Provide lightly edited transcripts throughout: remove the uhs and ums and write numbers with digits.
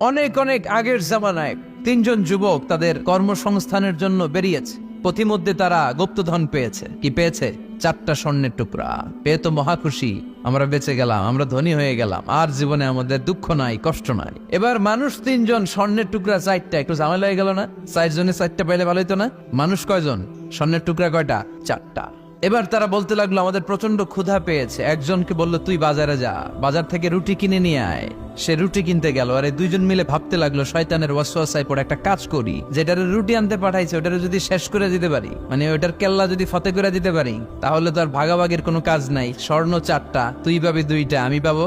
অনেক অনেক আগের জামানায় তিনজন যুবক তাদের কর্মসংস্থানের জন্য বেরিয়েছে। পথিমধ্যে তারা গুপ্তধন পেয়েছে। কি পেয়েছে? 4টা স্বর্ণের টুকরা পেয়ে তো মহা খুশি, আমরা বেঁচে গেলাম, আমরা ধনী হয়ে গেলাম, আর জীবনে আমাদের দুঃখ নাই, কষ্ট নাই। এবার মানুষ তিনজন, স্বর্ণের টুকরা 4টা, একটু ঝামেলা হয়ে গেল না? 4 জনে 4টা পাইলে ভালো হইতো না? মানুষ কয়জন? স্বর্ণের টুকরা কয়টা? 4টা। এবার তারা বলতে লাগলো আমাদের প্রচন্ড ক্ষুধা পেয়েছে। একজনকে বললো তুই বাজারে যা, বাজার থেকে রুটি কিনে নিয়ে আয়। সে রুটি কিনতে গেল, আর এই দুইজন মিলে ভাবতে লাগলো শয়তানের ওয়াসওয়াসায় পড়ে একটা কাজ করি, যেটারে রুটি আনতে পাঠাইছে ওটারে যদি শেষ করে দিতে পারি, মানে ওটার কেল্লা যদি ফতে করে দিতে পারি, তাহলে তো আর ভাগাভাগির কোনো কাজ নাই। স্বর্ণ 4টা, তুই পাবি 2টা, আমি পাবো।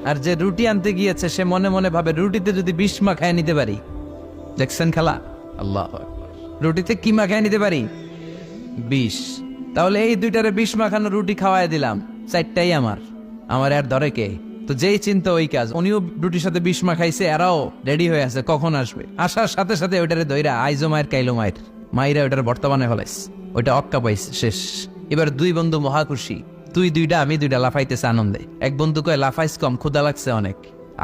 আর যে রুটি আনতে গিয়েছে সে মনে মনে ভাবে রুটিতে যদি বিষ মাখায় নিতে পারি। দেখছেন খেলা? আল্লাহ, রুটিতে কি মাখায় নিতে পারি? বিষ। তাহলে এই 2টারে বিষ মাখানো রুটি খাওয়াই দিলাম, 4টাই আমার, আমার আর ধরে কে? তো যেই চিন্তা ওই কাজ। উনিও রুটির সাথে বিষ মাখাইছে, এরাও রেডি হয়ে আছে কখন আসবে। আসার সাথে সাথে ওইটারে দইরা আইজো মায়ের কাইলো মায়ের মাইরা ওইটার বর্তমানে হলাইছে, ওইটা অক্কা পাইছে, শেষ। এবার দুই বন্ধু মহা খুশি, তুই 2টা আমি 2টা, লাফাইতেছে আনন্দে। এক বন্ধু কয় লাফাইস কম, ক্ষুধা লাগছে অনেক,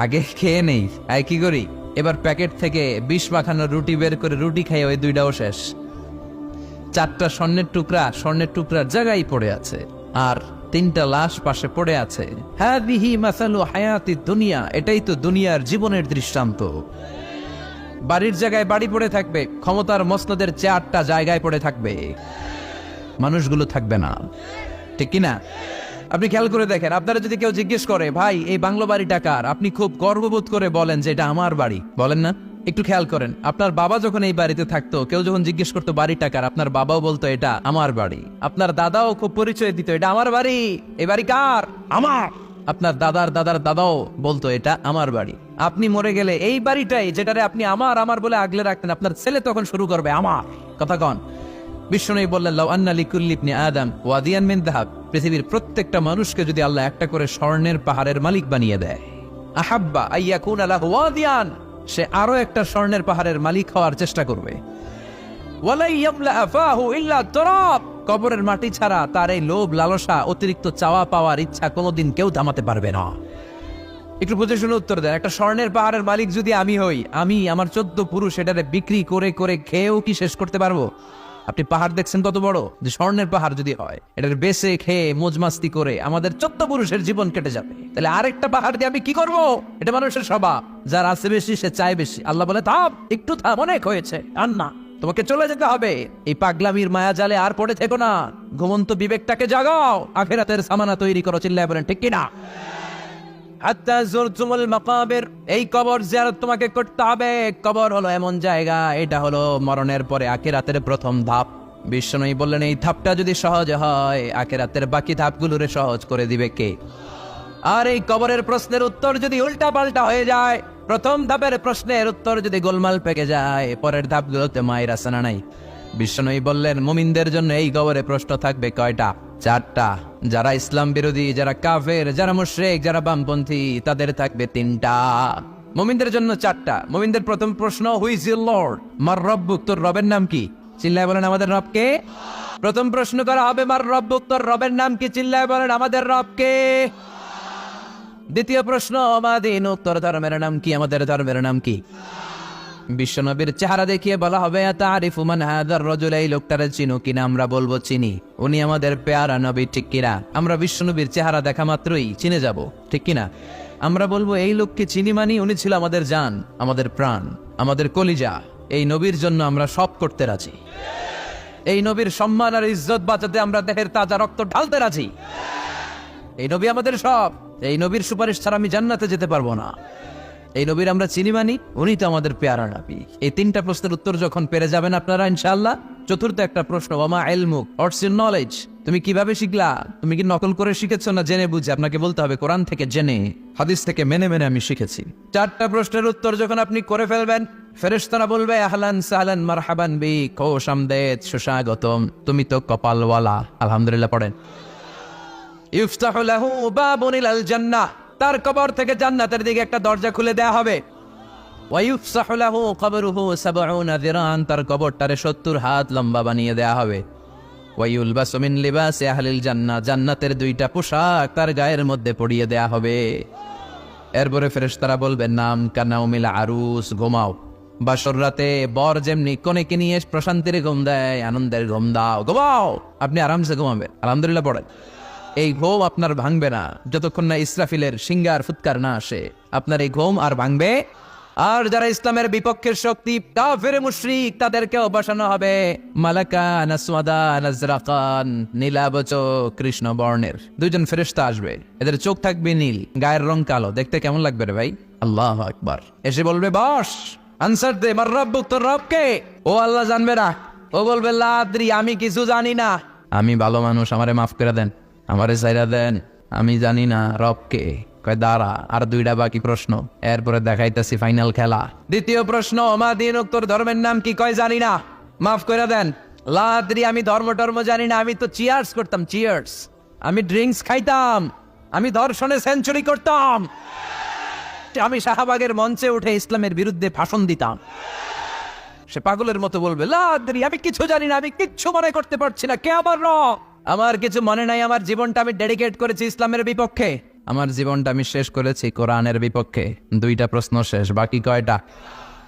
আগে খেয়ে নেই। আয় কি করি, এবার প্যাকেট থেকে বিষ মাখানো রুটি বের করে রুটি খাই, ওই 2টাও শেষ। 4টা স্বর্ণের টুকরা স্বর্ণের টুকরার জায়গায় পড়ে আছে, আর 3টা লাশ পাশে পড়ে আছে। হাদিহি মাসালু হায়াতি দুনিয়া, এটাই তো দুনিয়ার জীবনের দৃষ্টান্ত। বাড়ির জায়গায় বাড়ি পড়ে থাকবে, ক্ষমতার মসনদের চেয়ারটা জায়গায় পড়ে থাকবে, মানুষগুলো থাকবে না, ঠিক কিনা? আপনি খেয়াল করে দেখেন, আপনারা যদি কেউ জিজ্ঞেস করে ভাই এই বাংলো বাড়িটা কার, আপনি খুব গর্ববোধ করে বলেন যে এটা আমার বাড়ি, বলেন না? একটু খেয়াল করেন, আপনার বাবা যখন এই বাড়িতে থাকতো, কেউ যখন জিজ্ঞেস করতো বাড়িটা কার, আপনার বাবাও বলতো এটা আমার বাড়ি। আপনার দাদাও খুব পরিচয় দিত, এটা আমার বাড়ি, এই বাড়ি কার? আমার। আপনার দাদার দাদার দাদাও বলতো এটা আমার বাড়ি। আপনি মরে গেলে এই বাড়িটাই, যেটারে আপনি আমার আমার বলে আগলে রাখতেন, আপনার ছেলে তখন শুরু করবে আমার কথা কন। বিষ্ণু বললেন লাউ আন্না লিকুল্লি ইবনি আদম ওয়াদিয়ান মিন যাহাব, পৃথিবীর প্রত্যেকটা মানুষকে যদি আল্লাহ একটা করে স্বর্ণের পাহাড়ের মালিক বানিয়ে দেয়, আহাব্বা আইয়াকুনা লাহু ওয়াদিয়ান, সে আরো একটা স্বর্ণের পাহাড়ের মালিক হওয়ার চেষ্টা করবে। ওয়ালা ইয়ামলা আফাহু ইল্লা তুরাব, কবরের মাটি ছাড়া তার এই লোভ লালসা, অতিরিক্ত চাওয়া পাওয়ার ইচ্ছা কোনোদিন কেউ থামাতে পারবে না। একটু বুঝে শুনে উত্তর দেন, একটা স্বর্ণের পাহাড়ের মালিক যদি আমি হই, আমি আমার 14 পুরুষ এটারে বিক্রি করে করে খেয়েও কি শেষ করতে পারবো? আপনি পাহাড় দেখছেন কত বড়, যে স্বর্ণের পাহাড় যদি হয়, এটার বেচে খেয়ে মজমাস্তি করে আমাদের 14 পুরুষের জীবন কেটে যাবে। তাহলে আরেকটা পাহাড় দিয়ে আমি কি করব? এটা মানুষের স্বভাব, যার আছে বেশি সে চায় বেশি। আল্লাহ বলে থাম, একটু থাম, অনেক হয়েছে, আর না, তোমাকে চলে যেতে হবে। এই পাগলামির মায়া জালে আর পড়ে থেকো না, ঘুমন্ত বিবেকটাকে জাগাও, আখিরাতের সামানা তৈরি করো। চিল্লায় বলেন ঠিক কিনা? হাত্তা যুরতুমুল মাকাবির, এই কবর জিয়ারত তোমাকে করতে হবে। কবর হলো এমন জায়গা, এটা হলো মরণের পরে আখিরাতের প্রথম ধাপ। বিষ্ণু বললেন এই ধাপটা যদি সহজ হয়, আখিরাতের বাকি ধাপগুলোরে সহজ করে দিবে কে? আর এই কবরের প্রশ্নের উত্তর যদি উল্টা পাল্টা হয়ে যায়, প্রথম ধাপের প্রশ্নের উত্তর যদি গোলমাল পেকে যায়, পরের ধাপগুলোতে মায়ের আসানা নাই। বিষ্ণু বললেন মুমিনদের জন্য এই কবরে প্রশ্ন থাকবে কয়টা? 4টা। যারা ইসলাম বিরোধী, যারা কাফের, যারা মুশরিক, যারা বামপন্থী, তাদের থাকবে 3টা। মুমিনদের জন্য 4টা। মুমিনদের প্রথম প্রশ্ন, হু ইজ ইউর লর্ড? মার রব্বুক, তোর রবের নাম কি? চিল্লায় বলেন আমাদের রবকে। প্রথম প্রশ্ন করা হবে মার রব্বুক, তোর রবের নাম কি? চিল্লায় বলেন আমাদের রবকে। দ্বিতীয় প্রশ্ন, মা দীনুক, তোর ধর্মের নাম কি? আমাদের ধর্মের নাম কি? বিশ্বনবীর চেহারা দেখিয়ে বলা হবে তারিফু মান হাদার রাজুল, এই লোকটারে চিনো কিনা? আমরা বলবো চিনি, উনি আমাদের পেয়ারা নবী, ঠিক কিনা? আমরা বিশ্বনবীর চেহারা দেখা মাত্রই চিনে যাব, ঠিক কিনা? আমরা বলবো এই লোককে চিনি, মানি উনি ছিল আমাদের জান, আমাদের প্রাণ, আমাদের কলিজা। এই নবীর জন্য আমরা সব করতে রাজি। এই নবীর সম্মান আর ইজ্জত বাঁচাতে আমরা দেহের তাজা রক্ত ঢালতে রাজি। এই নবী আমাদের সব। এই নবীর সুপারিশ ছাড়া আমি জান্নাতে যেতে পারবো না। এই নবীর আমরা চিনি, মানি উনি তো আমাদের পেয়ারা নবী। এই 3টা প্রশ্নের উত্তর যখন পেরে যাবেন আপনারা ইনশাআল্লাহ, চতুর্থ একটা প্রশ্ন, ওয়ামা ইলমুক, হোয়াটস ইউর নলেজ? তুমি কিভাবে শিখলা? তুমি কি নকল করে শিখেছো না জেনে বুঝে? আপনাকে বলতে হবে কোরআন থেকে জেনে, হাদিস থেকে মেনে মেনে আমি শিখেছি। 4টা প্রশ্নের উত্তর যখন আপনি করে ফেলবেন, ফেরেশতারা বলবে আহলান সাহলান মারহাবান বিক, খোশ আমদেদ, সুস্বাগতম, তুমি তো কপালওয়ালা। আলহামদুলিল্লাহ পড়েন। ইফতাহু লাহু বাবুন ইলাল জান্নাহ, তার কবর থেকে জান্নাতের দিকে একটা দরজা খুলে দেয়া হবে। ওয়া ইফসাহু লাহু কবরুহু 70 যিরান, তার কবরটারে 70 হাত লম্বা বানিয়ে দেয়া হবে। ওয়া ইউলবাসু মিন লিবাসি আহলিল জান্নাহ, জান্নাতের 2টা পোশাক তার গায়ের মধ্যে পরিয়ে দেয়া হবে। এরপরে ফেরেশতারা বলবে নাম কানাউমিল আরুস, ঘুমাও। বাসর রাতে বর যেমনি কনেকে নিয়ে প্রশান্তির ঘুম দেয়, আনন্দের ঘুম দাও, ঘুমাও। আপনি আরামসে ঘুমাবেন, আলহামদুলিল্লাহ পড়েন। এই ঘুম আপনার ভাঙবে না যতক্ষণ না ইসরাফিলের সিঙ্গার ফুৎকার না আসে। আপনার এই ঘুম আর ভাঙবে। আর যারা ইসলামের বিপক্ষের শক্তি, কাফের মুশরিক, তাদেরকেও বসানো হবে মালাকা নাসওয়াদা নাজরাকান, নীলাবচ কৃষ্ণ বর্ণের দুইজন ফেরেশতা আসবে। এদের চোখ থাকবে নীল, গায়ের রং কালো। দেখতে কেমন লাগবে রে ভাই? আল্লাহু আকবার। এসে বলবে বস, আনসার দে, মার রব্বুক, তোর রব কে? ও আল্লাহ জানবে না। ও বলবে লা আদ্রি, আমি কিছু জানি না। আমি ভালো মানুষ, আমারে মাফ করে দেন, আমারে ছাইরা দেন, আমি জানি না রব কে। কয় দাঁড়া, আর দুইটা বাকি প্রশ্ন, এরপরে দেখাইতেছি ফাইনাল খেলা। দ্বিতীয় প্রশ্ন, মা দিনুক, তোর ধর্মের নাম কি? কয় জানি না, মাফ করে দেন। লা আদ্রি, আমি ধর্ম জানি না, আমি তো চিয়ার্স করতাম, চিয়ার্স। আমি ড্রিঙ্কস খাইতাম, আমি ধর্ষণে সেঞ্চুরি করতাম, আমি শাহবাগের মঞ্চে উঠে ইসলামের বিরুদ্ধে ভাষণ দিতাম। সে পাগলের মতো বলবে লা আদ্রি, আমি কিছু জানি না, আমি কিচ্ছু মনে করতে পারছি না, কে আমার রব? আমার কিছু মনে নাই, আমার জীবনটা আমি ডেডিকেট করেছি ইসলামের বিপক্ষে, আমার জীবনটা আমি শেষ করেছি কোরআনের বিপক্ষে। দুইটা প্রশ্ন শেষ, বাকি কয়টা?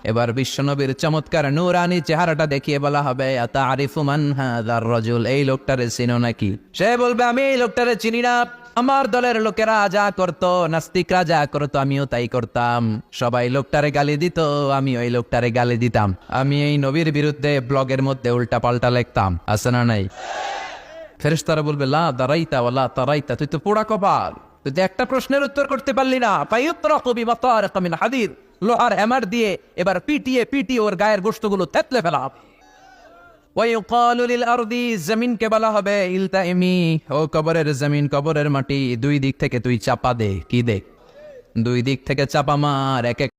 এবার বিশ্বনবীর চমৎকার নূরানি চেহারাটা দেখিয়ে বলা হবে আতারিফু মান হাযার রাজুল, এই লোকটারে চিনো নাকি? সে বলবে আমি এই লোকটারে চিনি না, আমার দলের লোকেরা যা করতো, নাস্তিকরা যা করতো, আমিও তাই করতাম। সবাই লোকটারে গালি দিত, আমি ওই লোকটারে গালি দিতাম। আমি এই নবীর বিরুদ্ধে ব্লগের মধ্যে উল্টা পাল্টা লিখতাম, আছে না নাই? ফেরেশতারা বলবে লা দারাইতা ওয়ালা তারাইতা, তুই তো পোড়া কপাল, তুই তো একটা প্রশ্নের উত্তর করতে পারলি না। ফায়ুতরাকু বিমাতারিক মিন হাদিদ, লোহার হ্যামার দিয়ে এবার পিটিয়ে ওর গায়ের গোশতগুলো থেতলে ফেলা হবে। ওয়ায়ুকালু লিল আরদি, জমিনকে বলা হবে ইলতাইমি, ও কবরের জমিন, কবরের মাটি, দুই দিক থেকে তুই চাপা দে। কি দে? দুই দিক থেকে চাপা মার, এক এক